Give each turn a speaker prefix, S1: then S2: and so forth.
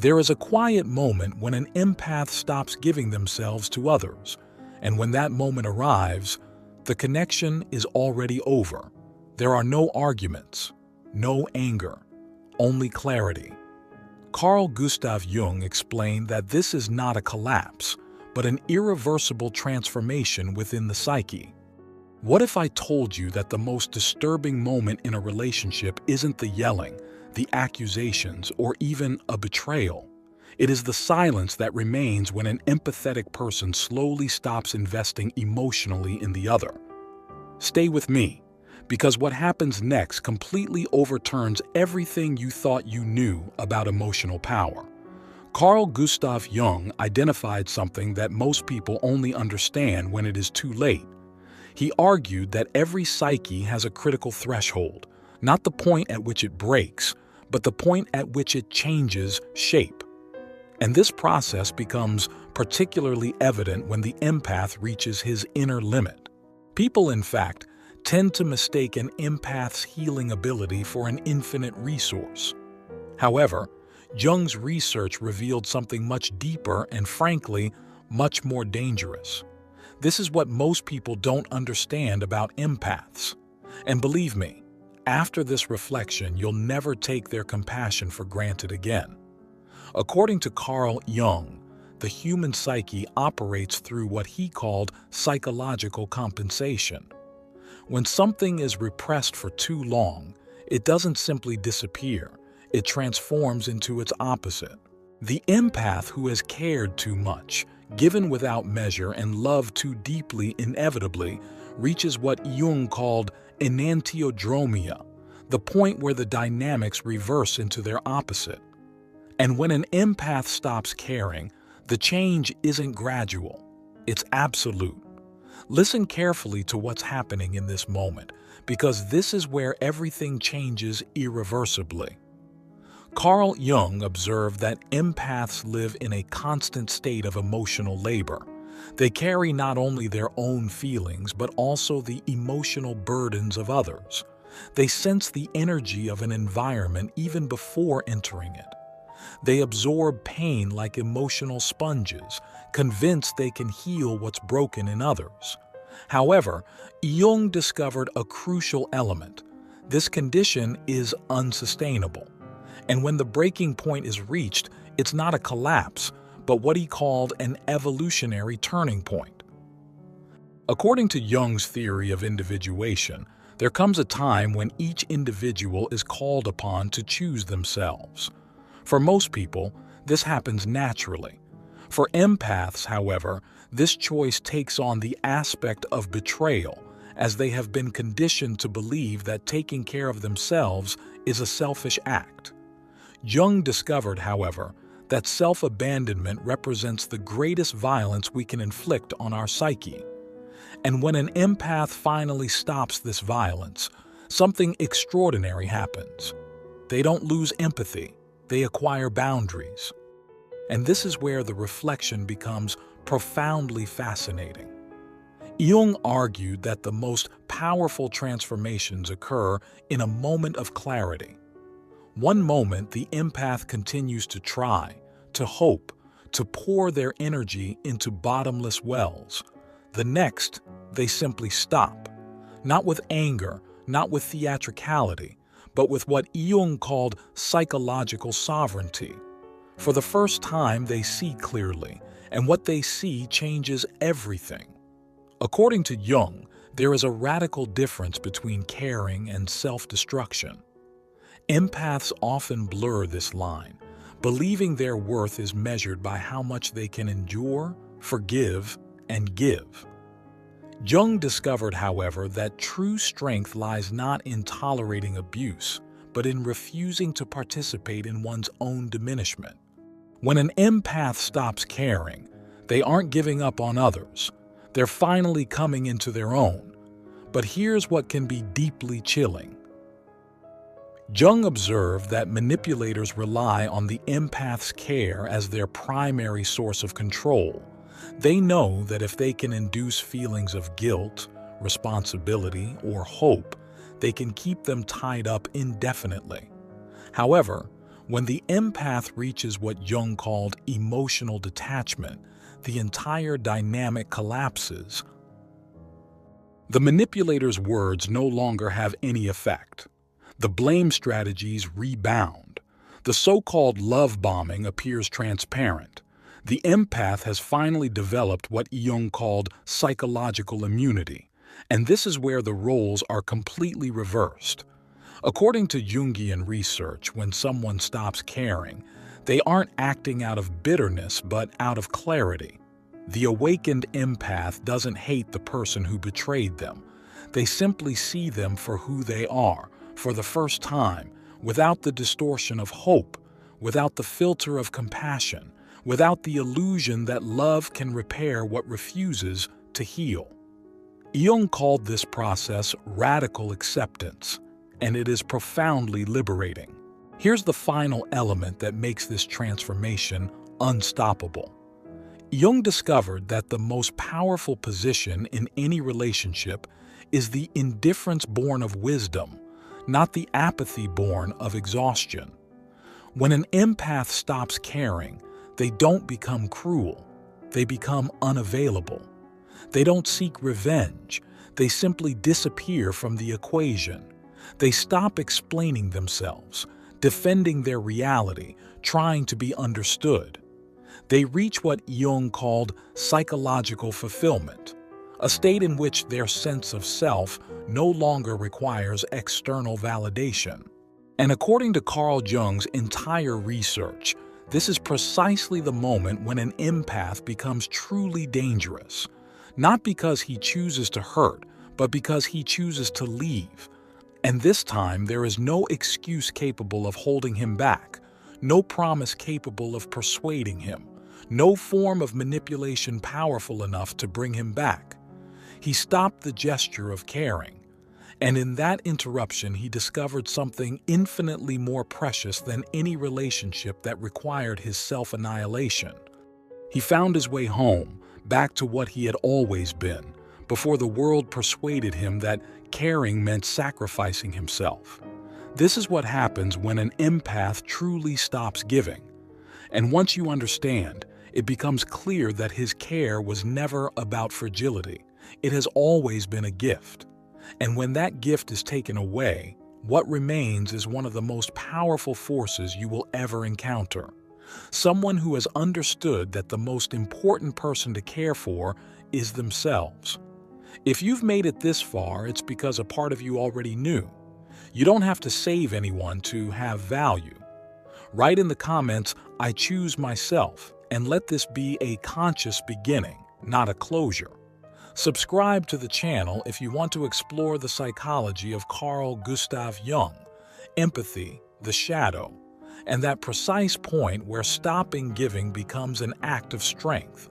S1: There is a quiet moment when an empath stops giving themselves to others, and when that moment arrives, the connection is already over. There are no arguments, no anger, only clarity. Carl Gustav Jung explained that this is not a collapse, but an irreversible transformation within the psyche. What if I told you that the most disturbing moment in a relationship isn't the yelling, the accusations, or even a betrayal? It is the silence that remains when an empathetic person slowly stops investing emotionally in the other. Stay with me, because what happens next completely overturns everything you thought you knew about emotional power. Carl Gustav Jung identified something that most people only understand when it is too late. He argued that every psyche has a critical threshold, not the point at which it breaks, but the point at which it changes shape. And this process becomes particularly evident when the empath reaches his inner limit. People, in fact, tend to mistake an empath's healing ability for an infinite resource. However, Jung's research revealed something much deeper and, frankly, much more dangerous. This is what most people don't understand about empaths. And believe me, after this reflection, you'll never take their compassion for granted again. According to Carl Jung, the human psyche operates through what he called psychological compensation. When something is repressed for too long, it doesn't simply disappear, it transforms into its opposite. The empath who has cared too much, given without measure, and loved too deeply inevitably reaches what Jung called Enantiodromia, the point where the dynamics reverse into their opposite. And when an empath stops caring, the change isn't gradual, it's absolute. Listen carefully to what's happening in this moment, because this is where everything changes irreversibly. Carl Jung observed that empaths live in a constant state of emotional labor. They carry not only their own feelings, but also the emotional burdens of others. They sense the energy of an environment even before entering it. They absorb pain like emotional sponges, convinced they can heal what's broken in others. However, Jung discovered a crucial element. This condition is unsustainable. And when the breaking point is reached, it's not a collapse, but what he called an evolutionary turning point. According to Jung's theory of individuation, there comes a time when each individual is called upon to choose themselves. For most people, this happens naturally. For empaths, however, this choice takes on the aspect of betrayal, as they have been conditioned to believe that taking care of themselves is a selfish act. Jung discovered, however, that self-abandonment represents the greatest violence we can inflict on our psyche. And when an empath finally stops this violence, something extraordinary happens. They don't lose empathy, they acquire boundaries. And this is where the reflection becomes profoundly fascinating. Jung argued that the most powerful transformations occur in a moment of clarity. One moment, the empath continues to try, to hope, to pour their energy into bottomless wells. The next, they simply stop, not with anger, not with theatricality, but with what Jung called psychological sovereignty. For the first time, they see clearly, and what they see changes everything. According to Jung, there is a radical difference between caring and self-destruction. Empaths often blur this line, believing their worth is measured by how much they can endure, forgive, and give. Jung discovered, however, that true strength lies not in tolerating abuse, but in refusing to participate in one's own diminishment. When an empath stops caring, they aren't giving up on others. They're finally coming into their own. But here's what can be deeply chilling. Jung observed that manipulators rely on the empath's care as their primary source of control. They know that if they can induce feelings of guilt, responsibility, or hope, they can keep them tied up indefinitely. However, When the empath reaches what Jung called emotional detachment, the entire dynamic collapses. The manipulator's words no longer have any effect. The blame strategies rebound. The so-called love bombing appears transparent. The empath has finally developed what Jung called psychological immunity, and this is where the roles are completely reversed. According to Jungian research, when someone stops caring, they aren't acting out of bitterness but out of clarity. The awakened empath doesn't hate the person who betrayed them. They simply see them for who they are, for the first time, without the distortion of hope, without the filter of compassion, without the illusion that love can repair what refuses to heal. Jung called this process radical acceptance, and it is profoundly liberating. Here's the final element that makes this transformation unstoppable. Jung discovered that the most powerful position in any relationship is the indifference born of wisdom, not the apathy born of exhaustion. When an empath stops caring, they don't become cruel. They become unavailable. They don't seek revenge. They simply disappear from the equation. They stop explaining themselves, defending their reality, trying to be understood. They reach what Jung called psychological fulfillment, a state in which their sense of self no longer requires external validation. And according to Carl Jung's entire research, this is precisely the moment when an empath becomes truly dangerous, not because he chooses to hurt, but because he chooses to leave. And this time, there is no excuse capable of holding him back, no promise capable of persuading him, no form of manipulation powerful enough to bring him back. He stopped the gesture of caring, and in that interruption he discovered something infinitely more precious than any relationship that required his self-annihilation. He found his way home, back to what he had always been, before the world persuaded him that caring meant sacrificing himself. This is what happens when an empath truly stops giving. And once you understand, it becomes clear that his care was never about fragility. It has always been a gift. And when that gift is taken away, what remains is one of the most powerful forces you will ever encounter. Someone who has understood that the most important person to care for is themselves. If you've made it this far, it's because a part of you already knew. You don't have to save anyone to have value. Write in the comments, "I choose myself," and let this be a conscious beginning, not a closure. Subscribe to the channel if you want to explore the psychology of Carl Gustav Jung, empathy, the shadow, and that precise point where stopping giving becomes an act of strength.